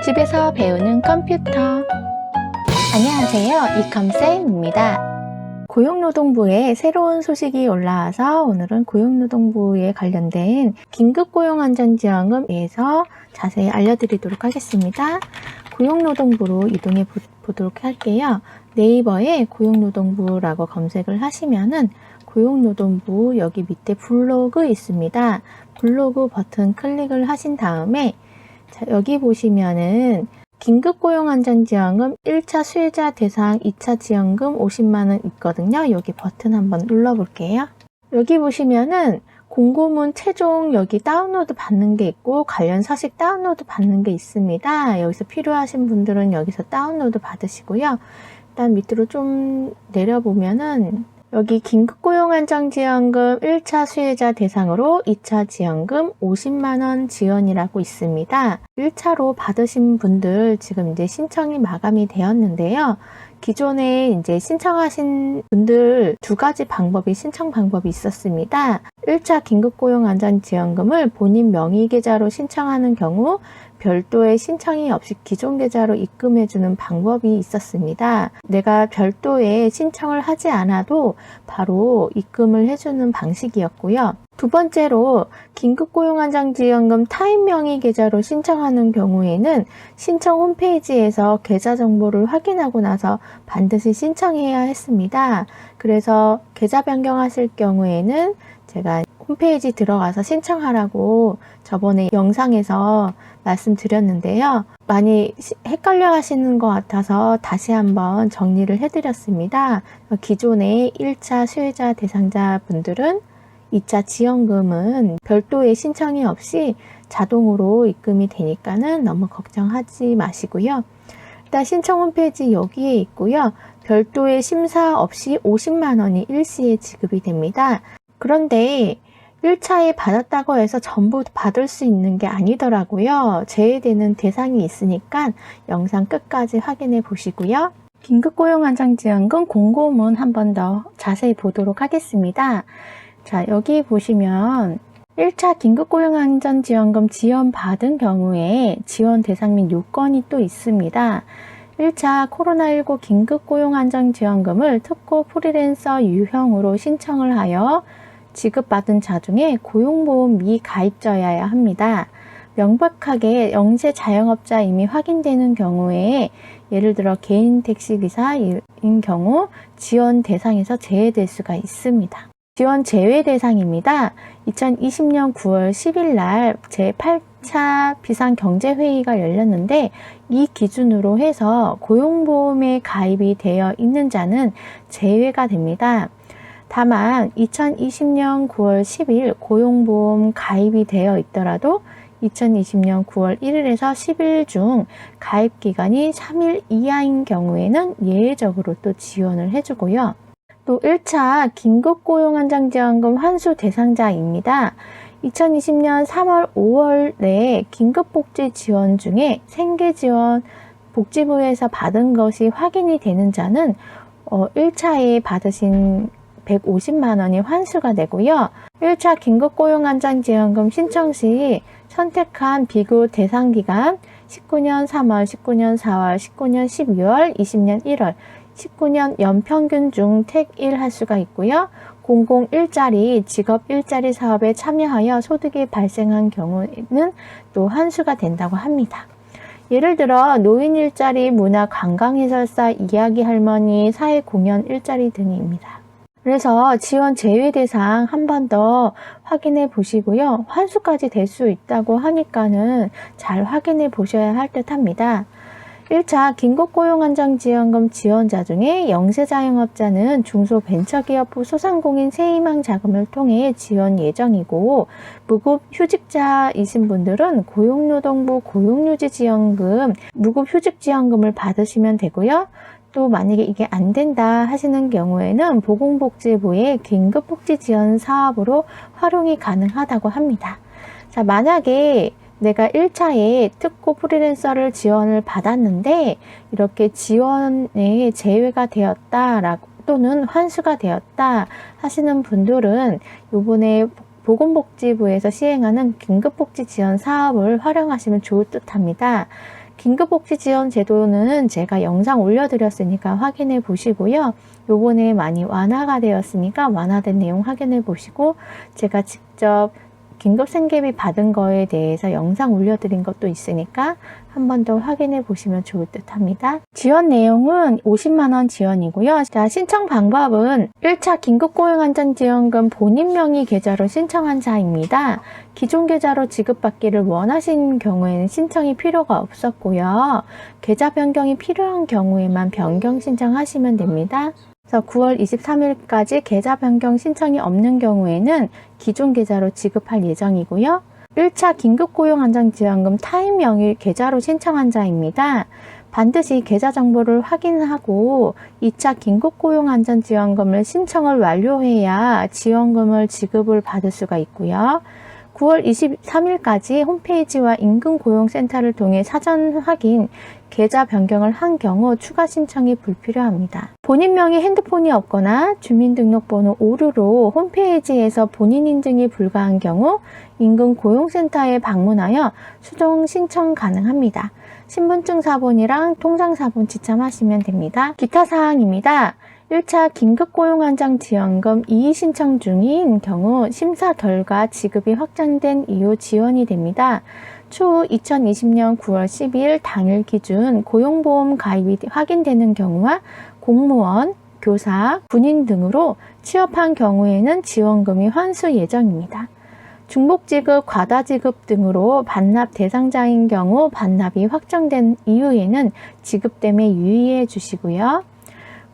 집에서 배우는 컴퓨터. 안녕하세요, 이컴쌤입니다. 고용노동부에 새로운 소식이 올라와서 오늘은 고용노동부에 관련된 긴급고용안전지원금에 대해서 자세히 알려드리도록 하겠습니다. 고용노동부로 이동해 보도록 할게요. 네이버에 고용노동부라고 검색을 하시면은 고용노동부 여기 밑에 블로그 있습니다. 블로그 버튼 클릭을 하신 다음에 자, 여기 보시면은 긴급고용안전지원금 1차 수혜자 대상 2차 지원금 50만원 있거든요. 여기 버튼 한번 눌러볼게요. 여기 보시면은 공고문 최종 여기 다운로드 받는 게 있고 관련 서식 다운로드 받는 게 있습니다. 여기서 필요하신 분들은 여기서 다운로드 받으시고요. 일단 밑으로 좀 내려보면은 여기 긴급고용안정지원금 1차 수혜자 대상으로 2차 지원금 50만원 지원이라고 있습니다. 1차로 받으신 분들 지금 이제 신청이 마감이 되었는데요. 기존에 이제 신청하신 분들 두 가지 신청 방법이 있었습니다. 1차 긴급고용안전지원금을 본인 명의 계좌로 신청하는 경우 별도의 신청이 없이 기존 계좌로 입금해주는 방법이 있었습니다. 내가 별도의 신청을 하지 않아도 바로 입금을 해주는 방식이었고요. 두 번째로 긴급고용안정지원금 타인 명의 계좌로 신청하는 경우에는 신청 홈페이지에서 계좌 정보를 확인하고 나서 반드시 신청해야 했습니다. 그래서 계좌 변경하실 경우에는 제가 홈페이지 들어가서 신청하라고 저번에 영상에서 말씀드렸는데요. 많이 헷갈려 하시는 것 같아서 다시 한번 정리를 해드렸습니다. 기존의 1차 수혜자 대상자 분들은 2차 지원금은 별도의 신청이 없이 자동으로 입금이 되니까는 너무 걱정하지 마시고요. 일단 신청 홈페이지 여기에 있고요. 별도의 심사 없이 50만원이 일시에 지급이 됩니다. 그런데 1차에 받았다고 해서 전부 받을 수 있는 게 아니더라고요. 제외되는 대상이 있으니까 영상 끝까지 확인해 보시고요. 긴급고용안정지원금 공고문 한 번 더 자세히 보도록 하겠습니다. 자, 여기 보시면 1차 긴급고용안전지원금 지원받은 경우에 지원 대상 및 요건이 또 있습니다. 1차 코로나19 긴급고용안정지원금을 특고 프리랜서 유형으로 신청을 하여 지급받은 자 중에 고용보험 미가입자여야 합니다. 명백하게 영세 자영업자임이 확인되는 경우에 예를 들어 개인 택시기사인 경우 지원 대상에서 제외될 수가 있습니다. 지원 제외 대상입니다. 2020년 9월 10일 날 제8차 비상경제회의가 열렸는데 이 기준으로 해서 고용보험에 가입이 되어 있는 자는 제외가 됩니다. 다만 2020년 9월 10일 고용보험 가입이 되어 있더라도 2020년 9월 1일에서 10일 중 가입 기간이 3일 이하인 경우에는 예외적으로 또 지원을 해주고요. 또 1차 긴급고용안정지원금 환수 대상자입니다. 2020년 3월 5월에 긴급복지 지원 중에 생계지원 복지부에서 받은 것이 확인이 되는 자는 1차에 받으신 150만원이 환수가 되고요. 1차 긴급고용안정지원금 신청 시 선택한 비교 대상기간 19년 3월, 19년 4월, 19년 12월, 20년 1월, 19년 연평균 중 택 1 할 수가 있고요. 공공 일자리, 직업 일자리 사업에 참여하여 소득이 발생한 경우에는 또 환수가 된다고 합니다. 예를 들어 노인 일자리, 문화 관광해설사, 이야기 할머니, 사회 공연 일자리 등입니다. 그래서 지원 제외 대상 한 번 더 확인해 보시고요. 환수까지 될 수 있다고 하니까는 잘 확인해 보셔야 할 듯 합니다. 1차 긴급고용안정지원금 지원자 중에 영세자영업자는 중소벤처기업부 소상공인 새희망 자금을 통해 지원 예정이고 무급휴직자이신 분들은 고용노동부 고용유지지원금 무급휴직지원금을 받으시면 되고요. 또 만약에 이게 안 된다 하시는 경우에는 보건복지부의 긴급복지지원 사업으로 활용이 가능하다고 합니다. 자, 만약에 내가 1차에 특고 프리랜서를 지원을 받았는데 이렇게 지원에 제외가 되었다라고 또는 환수가 되었다 하시는 분들은 이번에 보건복지부에서 시행하는 긴급복지 지원 사업을 활용하시면 좋을 듯 합니다. 긴급복지지원 제도는 제가 영상 올려드렸으니까 확인해 보시고요. 요번에 많이 완화가 되었으니까 완화된 내용 확인해 보시고, 제가 직접 긴급생계비 받은 거에 대해서 영상 올려드린 것도 있으니까 한 번 더 확인해 보시면 좋을 듯 합니다. 지원 내용은 50만원 지원이고요. 자, 신청 방법은 1차 긴급고용안정지원금 본인 명의 계좌로 신청한 자입니다. 기존 계좌로 지급받기를 원하신 경우에는 신청이 필요가 없었고요. 계좌 변경이 필요한 경우에만 변경 신청하시면 됩니다. 그래서 9월 23일까지 계좌 변경 신청이 없는 경우에는 기존 계좌로 지급할 예정이고요. 1차 긴급고용안정지원금 타인 명의 계좌로 신청한 자입니다. 반드시 계좌 정보를 확인하고 2차 긴급고용안정지원금을 신청을 완료해야 지원금을 지급을 받을 수가 있고요. 9월 23일까지 홈페이지와 인근고용센터를 통해 사전 확인, 계좌 변경을 한 경우 추가 신청이 불필요합니다. 본인 명의 핸드폰이 없거나 주민등록번호 오류로 홈페이지에서 본인 인증이 불가한 경우 인근고용센터에 방문하여 수동 신청 가능합니다. 신분증 사본이랑 통장 사본 지참하시면 됩니다. 기타 사항입니다. 1차 긴급고용안정지원금 이의 신청 중인 경우 심사 결과 지급이 확정된 이후 지원이 됩니다. 추후 2020년 9월 12일 당일 기준 고용보험 가입이 확인되는 경우와 공무원, 교사, 군인 등으로 취업한 경우에는 지원금이 환수 예정입니다. 중복지급, 과다지급 등으로 반납 대상자인 경우 반납이 확정된 이후에는 지급됨에 유의해 주시고요.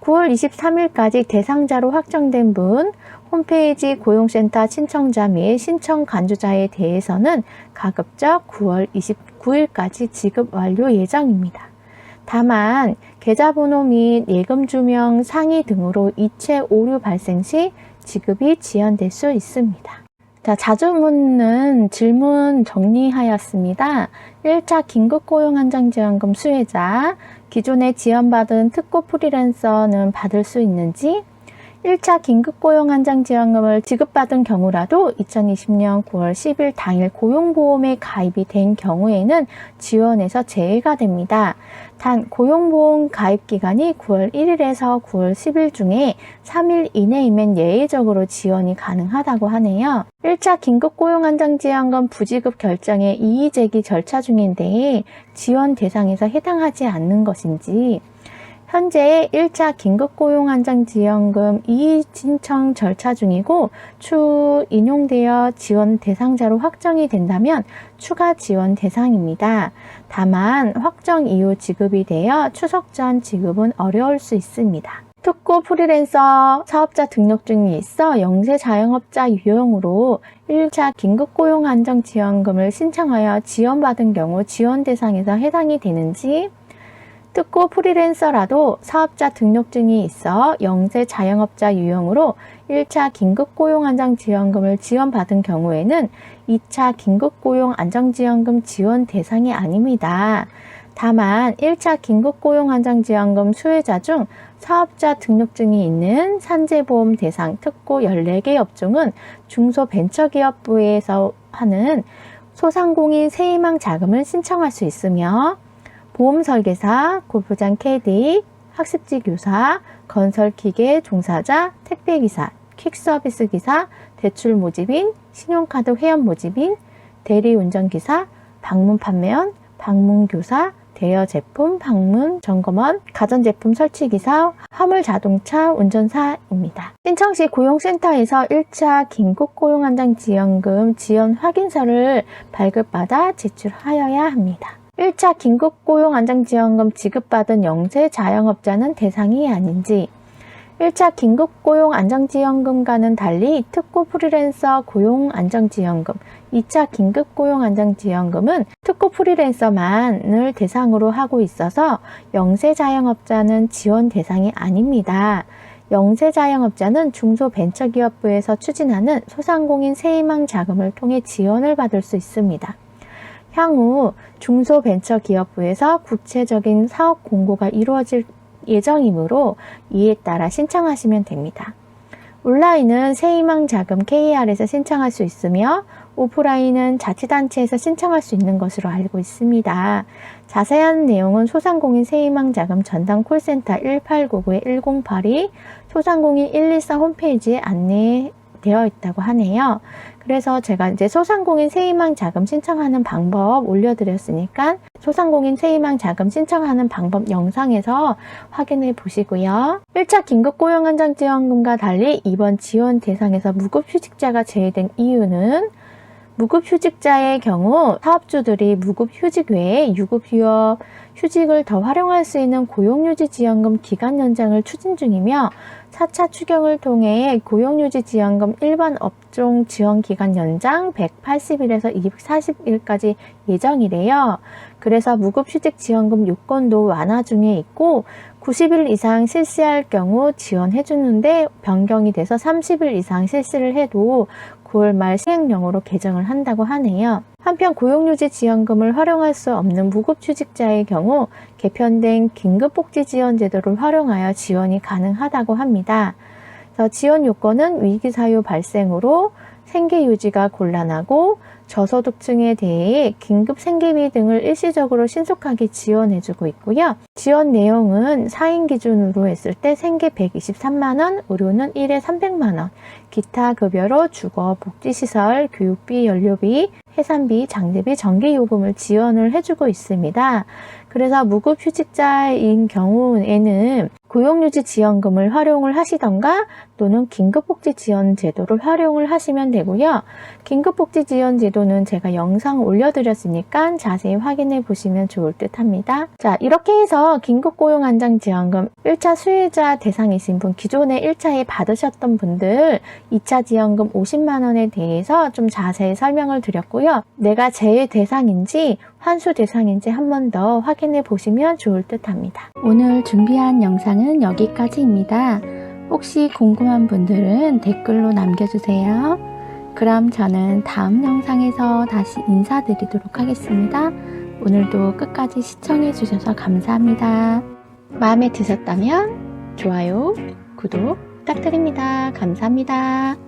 9월 23일까지 대상자로 확정된 분, 홈페이지 고용센터 신청자 및 신청 간주자에 대해서는 가급적 9월 29일까지 지급 완료 예정입니다. 다만 계좌번호 및 예금주명 상의 등으로 이체 오류 발생 시 지급이 지연될 수 있습니다. 자, 자주 묻는 질문 정리하였습니다. 1차 긴급고용안정지원금 수혜자, 기존에 지원받은 특고 프리랜서는 받을 수 있는지, 1차 긴급고용안정지원금을 지급받은 경우라도 2020년 9월 10일 당일 고용보험에 가입이 된 경우에는 지원에서 제외가 됩니다. 단 고용보험 가입 기간이 9월 1일에서 9월 10일 중에 3일 이내이면 예외적으로 지원이 가능하다고 하네요. 1차 긴급고용안정지원금 부지급 결정의 이의제기 절차 중인데 지원 대상에서 해당하지 않는 것인지, 현재 1차 긴급고용안정지원금 이의 신청 절차 중이고 추후 인용되어 지원 대상자로 확정이 된다면 추가 지원 대상입니다. 다만 확정 이후 지급이 되어 추석 전 지급은 어려울 수 있습니다. 특고 프리랜서 사업자 등록증이 있어 영세 자영업자 유형으로 1차 긴급고용안정지원금을 신청하여 지원받은 경우 지원 대상에서 해당이 되는지, 특고 프리랜서라도 사업자 등록증이 있어 영세 자영업자 유형으로 1차 긴급고용안정지원금을 지원받은 경우에는 2차 긴급고용안정지원금 지원 대상이 아닙니다. 다만 1차 긴급고용안정지원금 수혜자 중 사업자 등록증이 있는 산재보험 대상 특고 14개 업종은 중소벤처기업부에서 하는 소상공인 새희망 자금을 신청할 수 있으며, 보험설계사, 골프장 캐디, 학습지 교사, 건설기계 종사자, 택배기사, 퀵서비스 기사, 대출 모집인, 신용카드 회원 모집인, 대리운전기사, 방문 판매원, 방문교사, 대여제품, 방문, 점검원, 가전제품 설치기사, 화물자동차 운전사입니다. 신청 시 고용센터에서 1차 긴급고용안정지원금 지원 확인서를 발급받아 제출하여야 합니다. 1차 긴급고용안정지원금 지급받은 영세 자영업자는 대상이 아닌지, 1차 긴급고용안정지원금과는 달리 특고 프리랜서 고용안정지원금, 2차 긴급고용안정지원금은 특고 프리랜서만을 대상으로 하고 있어서 영세 자영업자는 지원 대상이 아닙니다. 영세 자영업자는 중소벤처기업부에서 추진하는 소상공인 새희망 자금을 통해 지원을 받을 수 있습니다. 향후 중소벤처기업부에서 구체적인 사업 공고가 이루어질 예정이므로 이에 따라 신청하시면 됩니다. 온라인은 새희망 자금 KR에서 신청할 수 있으며 오프라인은 자치단체에서 신청할 수 있는 것으로 알고 있습니다. 자세한 내용은 소상공인 새희망자금 전담 콜센터 1899-1082, 소상공인 114 홈페이지에 안내되어 있다고 하네요. 그래서 제가 이제 소상공인 새희망자금 신청하는 방법 올려드렸으니까 소상공인 새희망자금 신청하는 방법 영상에서 확인해 보시고요. 1차 긴급고용안정지원금과 달리 이번 지원 대상에서 무급휴직자가 제외된 이유는 무급휴직자의 경우 사업주들이 무급휴직 외에 유급휴업, 휴직을 더 활용할 수 있는 고용유지지원금 기간 연장을 추진 중이며 4차 추경을 통해 고용유지지원금 일반 업종 지원기간 연장 180일에서 240일까지 예정이래요. 그래서 무급휴직지원금 요건도 완화 중에 있고 90일 이상 실시할 경우 지원해주는데 변경이 돼서 30일 이상 실시를 해도 9월 말 시행령으로 개정을 한다고 하네요. 한편 고용유지지원금을 활용할 수 없는 무급휴직자의 경우 개편된 긴급복지지원제도를 활용하여 지원이 가능하다고 합니다. 그래서 지원 요건은 위기사유 발생으로 생계유지가 곤란하고 저소득층에 대해 긴급 생계비 등을 일시적으로 신속하게 지원해주고 있고요. 지원 내용은 4인 기준으로 했을 때 생계 123만원, 의료는 1회 300만원, 기타 급여로 주거, 복지시설, 교육비, 연료비, 해산비, 장제비, 전기요금을 지원을 해주고 있습니다. 그래서 무급휴직자인 경우에는 고용유지지원금을 활용을 하시던가 또는 긴급복지지원제도를 활용을 하시면 되고요. 긴급복지지원제도는 제가 영상 올려드렸으니까 자세히 확인해 보시면 좋을 듯 합니다. 자, 이렇게 해서 긴급고용안정지원금 1차 수혜자 대상이신 분, 기존에 1차에 받으셨던 분들 2차 지원금 50만원에 대해서 좀 자세히 설명을 드렸고요. 내가 제외 대상인지 환수 대상인지 한 번 더 확인해 보시면 좋을 듯 합니다. 오늘 준비한 영상은 여기까지입니다. 혹시 궁금한 분들은 댓글로 남겨주세요. 그럼 저는 다음 영상에서 다시 인사드리도록 하겠습니다. 오늘도 끝까지 시청해 주셔서 감사합니다. 마음에 드셨다면 좋아요, 구독 부탁드립니다. 감사합니다.